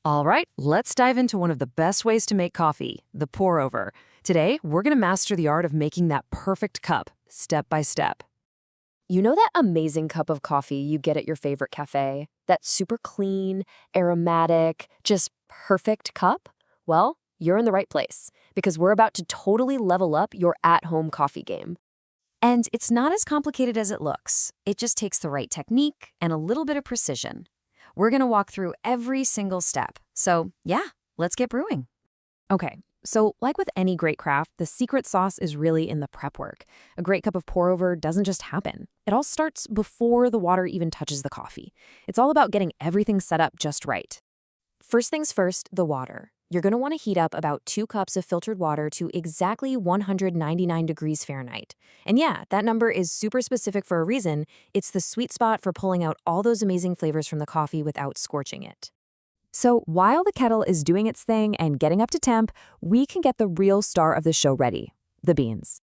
All right, let's dive into one of the best ways to make coffee, the pour over. Today, we're going to master the art of making that perfect cup, step by step. You know that amazing cup of coffee you get at your favorite cafe? That super clean, aromatic, just perfect cup? Well, you're in the right place because we're about to totally level up your at-home coffee game. And it's not as complicated as it looks. It just takes the right technique and a little bit of precision. We're going to walk through every single step. So, yeah, let's get brewing. Okay, so like with any great craft, the secret sauce is really in the prep work. A great cup of pour over doesn't just happen. It all starts before the water even touches the coffee. It's all about getting everything set up just right. First things first, the water. You're going to want to heat up about 2 cups of filtered water to exactly 199 degrees Fahrenheit. And yeah, that number is super specific for a reason. It's the sweet spot for pulling out all those amazing flavors from the coffee without scorching it. So while the kettle is doing its thing and getting up to temp, we can get the real star of the show ready, the beans.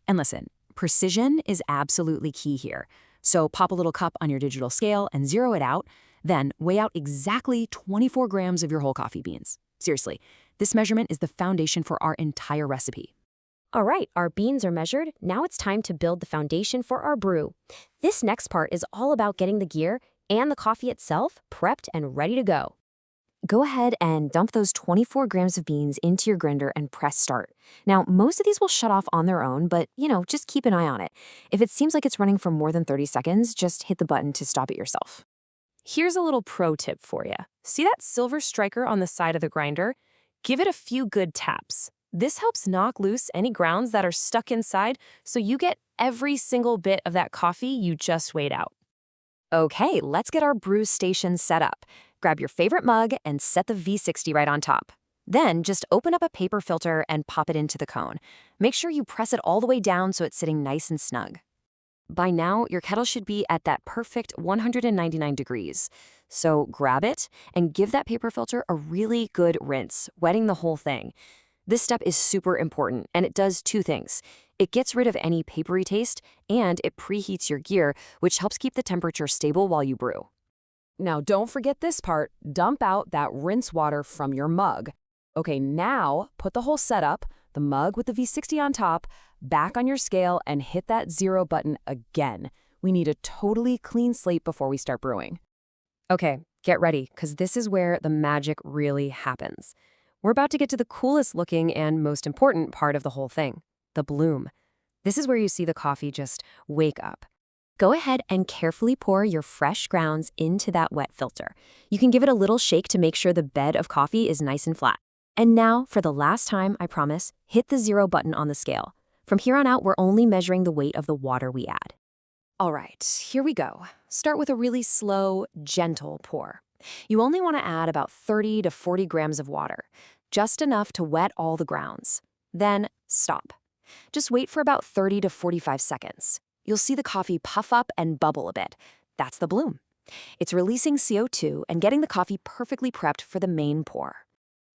And listen, precision is absolutely key here. So pop a little cup on your digital scale and zero it out, then weigh out exactly 24 grams of your whole coffee beans. Seriously, this measurement is the foundation for our entire recipe. All right, our beans are measured. Now it's time to build the foundation for our brew. This next part is all about getting the gear and the coffee itself prepped and ready to go. Go ahead and dump those 24 grams of beans into your grinder and press start. Now, most of these will shut off on their own, but, just keep an eye on it. If it seems like it's running for more than 30 seconds, just hit the button to stop it yourself. Here's a little pro tip for you. See that silver striker on the side of the grinder? Give it a few good taps. This helps knock loose any grounds that are stuck inside so you get every single bit of that coffee you just weighed out. Okay, let's get our brew station set up. Grab your favorite mug and set the V60 right on top. Then just open up a paper filter and pop it into the cone. Make sure you press it all the way down so it's sitting nice and snug. By now, your kettle should be at that perfect 199 degrees. So grab it and give that paper filter a really good rinse, wetting the whole thing. This step is super important, and it does 2 things. It gets rid of any papery taste, and it preheats your gear, which helps keep the temperature stable while you brew. Now, don't forget this part. Dump out that rinse water from your mug. Okay, now put the whole setup, the mug with the V60 on top, back on your scale and hit that zero button again. We need a totally clean slate before we start brewing. Okay, get ready, because this is where the magic really happens. We're about to get to the coolest looking and most important part of the whole thing, the bloom. This is where you see the coffee just wake up. Go ahead and carefully pour your fresh grounds into that wet filter. You can give it a little shake to make sure the bed of coffee is nice and flat. And now, for the last time, I promise, hit the zero button on the scale. From here on out, we're only measuring the weight of the water we add. All right, here we go. Start with a really slow, gentle pour. You only want to add about 30 to 40 grams of water, just enough to wet all the grounds. Then stop. Just wait for about 30 to 45 seconds. You'll see the coffee puff up and bubble a bit. That's the bloom. It's releasing CO2 and getting the coffee perfectly prepped for the main pour.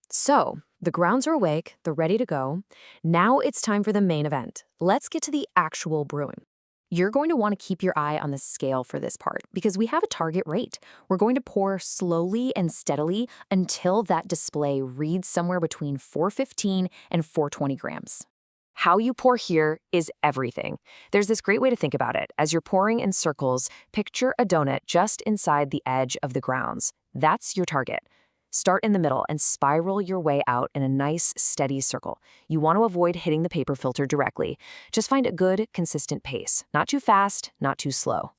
So, the grounds are awake, they're ready to go. Now it's time for the main event. Let's get to the actual brewing. You're going to want to keep your eye on the scale for this part because we have a target rate. We're going to pour slowly and steadily until that display reads somewhere between 415 and 420 grams. How you pour here is everything. There's this great way to think about it. As you're pouring in circles, picture a donut just inside the edge of the grounds. That's your target. Start in the middle and spiral your way out in a nice, steady circle. You want to avoid hitting the paper filter directly. Just find a good, consistent pace. Not too fast, not too slow.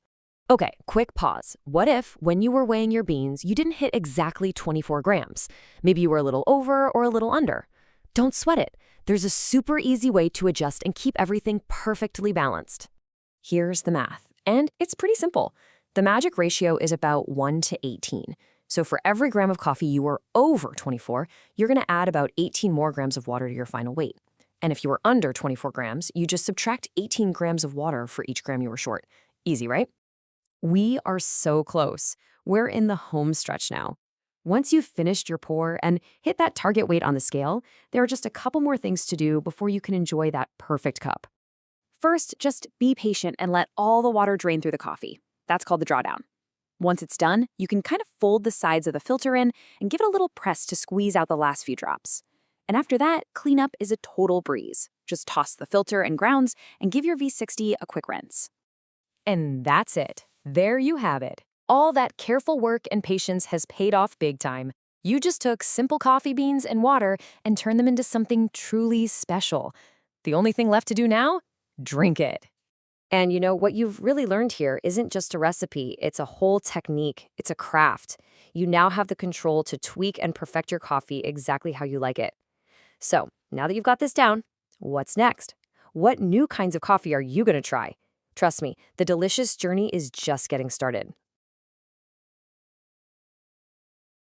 Okay, quick pause. What if, when you were weighing your beans, you didn't hit exactly 24 grams? Maybe you were a little over or a little under. Don't sweat it. There's a super easy way to adjust and keep everything perfectly balanced. Here's the math, and it's pretty simple. The magic ratio is about 1 to 18. So for every gram of coffee you were over 24, you're going to add about 18 more grams of water to your final weight. And if you were under 24 grams, you just subtract 18 grams of water for each gram you were short. Easy, right? We are so close. We're in the home stretch now. Once you've finished your pour and hit that target weight on the scale, there are just a couple more things to do before you can enjoy that perfect cup. First, just be patient and let all the water drain through the coffee. That's called the drawdown. Once it's done, you can kind of fold the sides of the filter in and give it a little press to squeeze out the last few drops. And after that, cleanup is a total breeze. Just toss the filter and grounds and give your V60 a quick rinse. And that's it. There you have it. All that careful work and patience has paid off big time. You just took simple coffee beans and water and turned them into something truly special. The only thing left to do now? Drink it. And you know, what you've really learned here isn't just a recipe, it's a whole technique, it's a craft. You now have the control to tweak and perfect your coffee exactly how you like it. So, now that you've got this down, what's next? What new kinds of coffee are you going to try? Trust me, the delicious journey is just getting started.